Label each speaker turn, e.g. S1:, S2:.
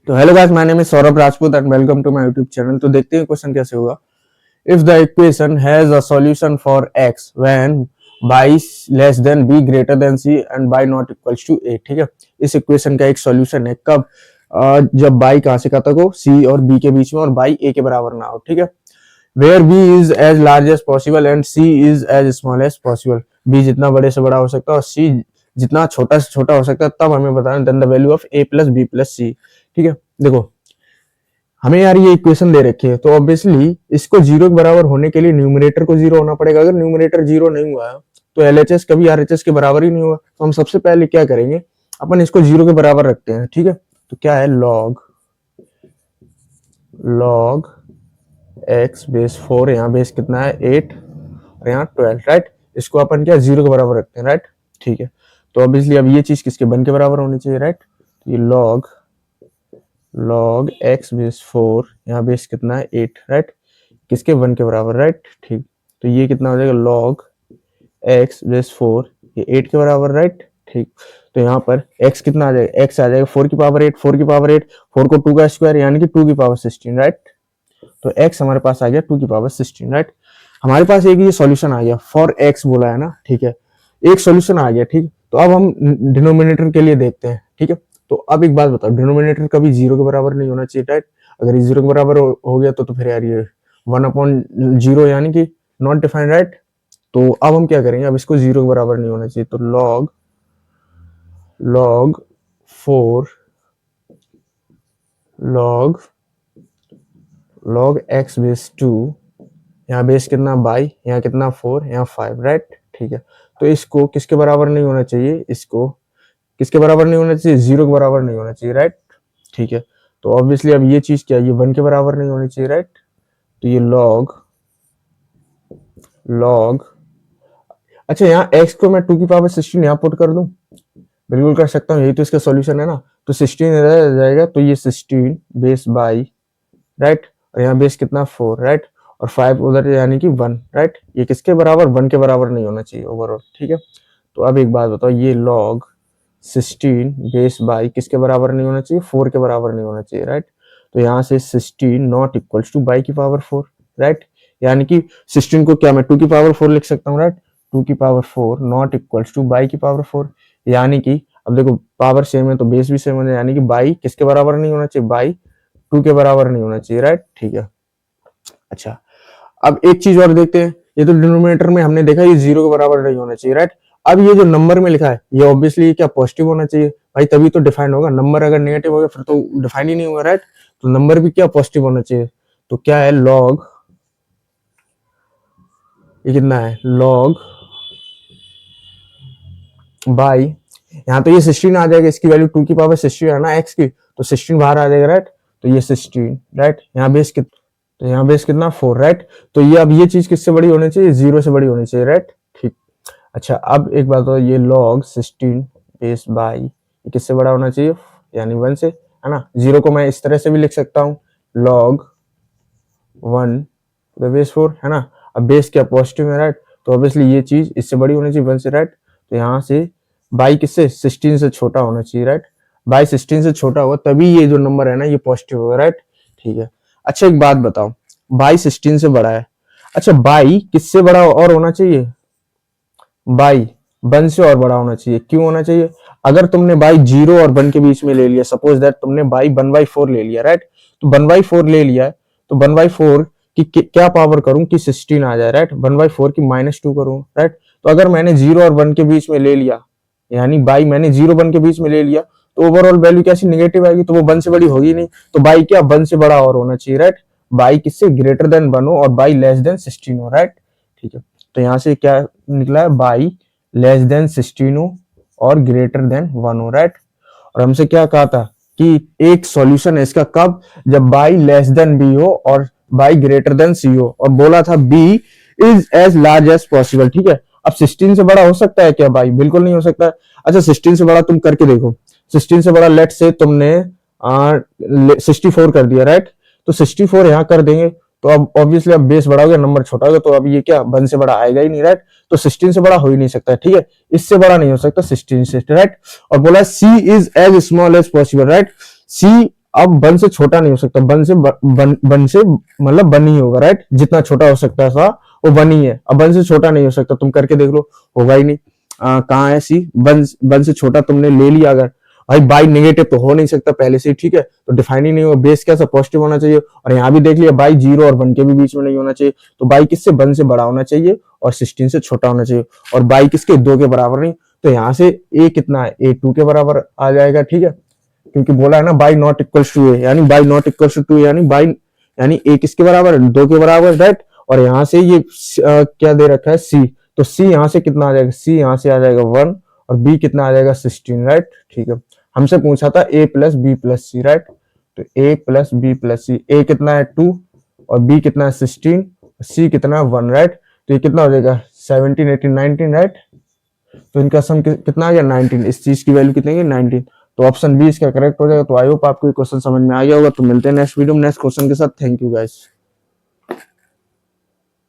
S1: तो hello guys, my name is Saurabh Rajput and welcome to my YouTube channel. तो देखते हैं क्वेश्चन कैसे होगा। If the equation has a solution for x when y less than b greater than c and y not equals to a। ठीक है, इस equation का एक सॉल्यूशन है कब? जब y कहां से कहां तक हो, c और b के बीच में, और y a के बराबर ना हो। ठीक है, where b is as large as possible and c is as small as possible. b जितना बड़े से बड़ा हो सकता है और c जितना छोटा से छोटा हो सकता है, तब हमें बताना then the value of a plus b plus c। ठीक है, देखो हमें यार ये इक्वेशन दे रखी है, तो ऑब्वियसली इसको जीरो के बराबर होने के लिए न्यूमरेटर को जीरो होना पड़ेगा। अगर न्यूमरेटर जीरो नहीं हुआ तो एलएचएस कभी आरएचएस के बराबर ही नहीं होगा। तो हम सबसे पहले क्या करेंगे, अपन इसको जीरो के बराबर रखते हैं। ठीक है, तो क्या है, लॉग एक्स बेस 4, यहाँ बेस कितना है 8 और यहाँ 12, राइट। इसको अपन क्या जीरो के बराबर रखते हैं, राइट। ठीक है, तो ऑब्वियसली अब ये चीज किसके वन के बराबर होनी चाहिए, राइट। ये लॉग एक्स बेस 4, यहाँ बेस कितना है 8, राइट, किसके वन के बराबर, राइट। ठीक, तो ये कितना हो जाएगा, लॉग एक्स बेस 4, ये 8 के बराबर, राइट। ठीक, तो यहाँ पर x कितना आ जाएगा, x आ जाएगा 4 की पावर 8, 4 की पावर 8, 4 को 2 का स्क्वायर यानी कि 2 की पावर 16, राइट। तो x हमारे पास आ गया 2 की पावर 16, राइट। हमारे पास एक ये सॉल्यूशन आ गया, फॉर x बोला है ना। ठीक है, एक सॉल्यूशन आ गया। ठीक, तो अब हम डिनोमिनेटर के लिए देखते हैं। ठीक है, तो अब एक बात बताओ, डिनोमिनेटर कभी जीरो के बराबर नहीं होना चाहिए, राइट। अगर ये जीरो के बराबर हो गया तो फिर यार ये 1/0 यानी कि नॉट डिफाइंड, राइट। तो अब हम क्या करेंगे, अब इसको जीरो के बराबर नहीं होना चाहिए, तो लॉग 4 लॉग एक्स बेस 2, यहाँ बेस कितना बाई, यहाँ कितना 4, यहाँ 5, राइट। ठीक है, तो इसको किसके बराबर नहीं होना चाहिए, इसको किसके बराबर नहीं होना चाहिए, जीरो के बराबर नहीं होना चाहिए, राइट। ठीक है, तो ऑब्वियसली अब ये चीज क्या है, ये 1 के बराबर नहीं होनी चाहिए, राइट। तो ये लॉग अच्छा, यहाँ x को मैं 2 की पावर 16 यहाँ पुट कर दूं, बिल्कुल कर सकता हूँ, यही तो इसका सॉल्यूशन है ना। तो 16 रह जाएगा, तो ये 16 बेस बाई, राइट, और यहाँ बेस कितना 4, राइट, और 5 उधर यानी कि 1, राइट। ये किसके बराबर, 1 के बराबर नहीं होना चाहिए ओवरऑल। ठीक है, तो अब एक बात बताओ, ये लॉग 16 बेस बाई किसके बराबर नहीं होना चाहिए, 4 के बराबर नहीं होना चाहिए, राइट। तो यहाँ से 16 नॉट इक्वल्स टू बाई की पावर 4, राइट, यानी कि 16 को क्या मैं 2 की पावर 4 लिख सकता हूँ, राइट। 2 की power 4 not equals two by की पावर 4, यानी कि अब देखो पावर सेम है तो बेस भी सेम है, यानी कि बाई किसके बराबर नहीं होना चाहिए, बाई 2 के बराबर नहीं होना चाहिए, राइट। ठीक है, अच्छा अब एक चीज और देखते हैं। ये तो डिनोमिनेटर में हमने देखा ये जीरो के बराबर नहीं होना चाहिए, राइट। अब ये जो नंबर में लिखा है ये ऑब्वियसली क्या पॉजिटिव होना चाहिए भाई, तभी तो डिफाइन होगा। नंबर अगर नेगेटिव हो गया फिर तो डिफाइन ही नहीं होगा, राइट। तो नंबर भी क्या पॉजिटिव होना चाहिए। तो क्या है, लॉग ये कितना है, लॉग बाई, यहाँ तो ये 16 आ जाएगा, इसकी वैल्यू 2 की पावर 16 है ना एक्स की, तो 16 बाहर आ जाएगा, राइट। तो ये 16, राइट, यहाँ बेस तो यहाँ बेस कितना 4, राइट। तो ये अब ये चीज किससे बड़ी होनी चाहिए, जीरो से बड़ी होनी चाहिए, राइट। ठीक, अच्छा अब एक बात हो, ये लॉग 16 बेस बाई ये किससे बड़ा होना चाहिए, यानी 1 से, है ना। जीरो को मैं इस तरह से भी लिख सकता हूँ, लॉग 1 बेस 4, है ना। अब बेस क्या पॉजिटिव है, राइट, तो ऑब्वियसली ये चीज इससे बड़ी होनी चाहिए 1 से, राइट। तो यहाँ से बाई किससे 16 से छोटा होना चाहिए, राइट। बाई 16 से छोटा होगा तभी ये जो नंबर है ना ये पॉजिटिव होगा, राइट। ठीक है, अच्छा एक बात बताओ, बाई 16 से बड़ा है, अच्छा बाई किससे बड़ा और होना चाहिए, बाई 1 से और बड़ा होना चाहिए। क्यों होना चाहिए, अगर तुमने बाई 0 और 1 के बीच में ले लिया, सपोज दैट तुमने बाई 1/4 ले लिया, राइट। तो 1/4 ले लिया है, तो 1/4 की क्या पावर करूं कि 16 आ जाए, राइट। 1/4 की -2 करूं, राइट। तो अगर मैंने 0 और 1 के बीच में ले लिया, यानी बाई मैंने 0 1 के बीच में ले लिया, तो ओवरऑल वैल्यू कैसी निगेटिव आएगी, तो वो 1 से बड़ी होगी नहीं। तो बाई क्या 1 से बड़ा और होना चाहिए, राइट। बाई किससे ग्रेटर देन 1 हो और बाई लेस देन 16 हो, राइट। ठीक है, तो यहाँ से क्या निकला है, बाई लेस देन 16 हो और ग्रेटर देन 1 हो, राइट। और हमसे क्या कहा था कि एक सॉल्यूशन है इसका कब, जब बाई लेस देन बी हो और बाई ग्रेटर देन सी हो, और बोला था b is as large as possible. ठीक है, अब 16 से बड़ा हो सकता है क्या बाई, बिल्कुल नहीं हो सकता। अच्छा 16 से बड़ा तुम करके देखो, 16 से बड़ा लेट से तुमने 64 कर दिया, राइट। तो 64 यहाँ कर देंगे, तो अब ऑब्वियसली अब बेस बड़ा हो गया, नंबर छोटा हो गया, तो अब ये क्या 1 से बड़ा आएगा ही नहीं, राइट। तो 16 से बड़ा हो ही नहीं सकता, ठीक है, इससे बड़ा नहीं हो सकता 16 से, राइट। और बोला C is as small as possible, right. C अब 1 से छोटा नहीं हो सकता, 1 से वन से मतलब 1 ही होगा, राइट। जितना छोटा हो सकता था वो 1 ही है, अब 1 से छोटा नहीं हो सकता, तुम करके देख लो, होगा ही नहीं। कहाँ है सी, 1 से छोटा तुमने ले लिया अगर, भाई बाई नेगेटिव तो हो नहीं सकता पहले से, ठीक है, तो डिफाइन ही नहीं होगा। बेस कैसा, पॉजिटिव होना चाहिए, और यहाँ भी देख लिया बाई 0 और 1 के भी बीच में नहीं होना चाहिए, तो बाई किससे, 1 से बड़ा होना चाहिए और 16 से छोटा होना चाहिए, और बाई किसके, 2 के बराबर नहीं। तो यहाँ से ए कितना है, ए 2 के बराबर आ जाएगा, ठीक है, क्योंकि बोला है ना बाई नॉट इक्वल्स टू ए, यानी बाई नॉट इक्वल्स टू 2, यानी बाई, यानी ए किसके बराबर है, 2 के बराबर, राइट। और यहाँ से ये क्या दे रखा है, सी, तो सी यहाँ से कितना आ जाएगा, सी यहाँ से आ जाएगा 1, और बी कितना आ जाएगा 16, राइट, ठीक है। हमसे पूछा था ए प्लस बी प्लस सी, राइट, तो ए प्लस बी प्लस सी, ए कितना है 2 और बी कितना है 16, सी कितना है 1, राइट, तो ये कितना हो जाएगा 17 18 19, राइट। तो इनका सम कितना आ गया 19, इस चीज की वैल्यू कितनी है 19, तो ऑप्शन बी इसका करेक्ट हो जाएगा। तो आई होप आपको ये क्वेश्चन समझ में आ गया होगा। तो मिलते हैं नेक्स्ट वीडियो में नेक्स्ट क्वेश्चन के साथ। Thank you guys.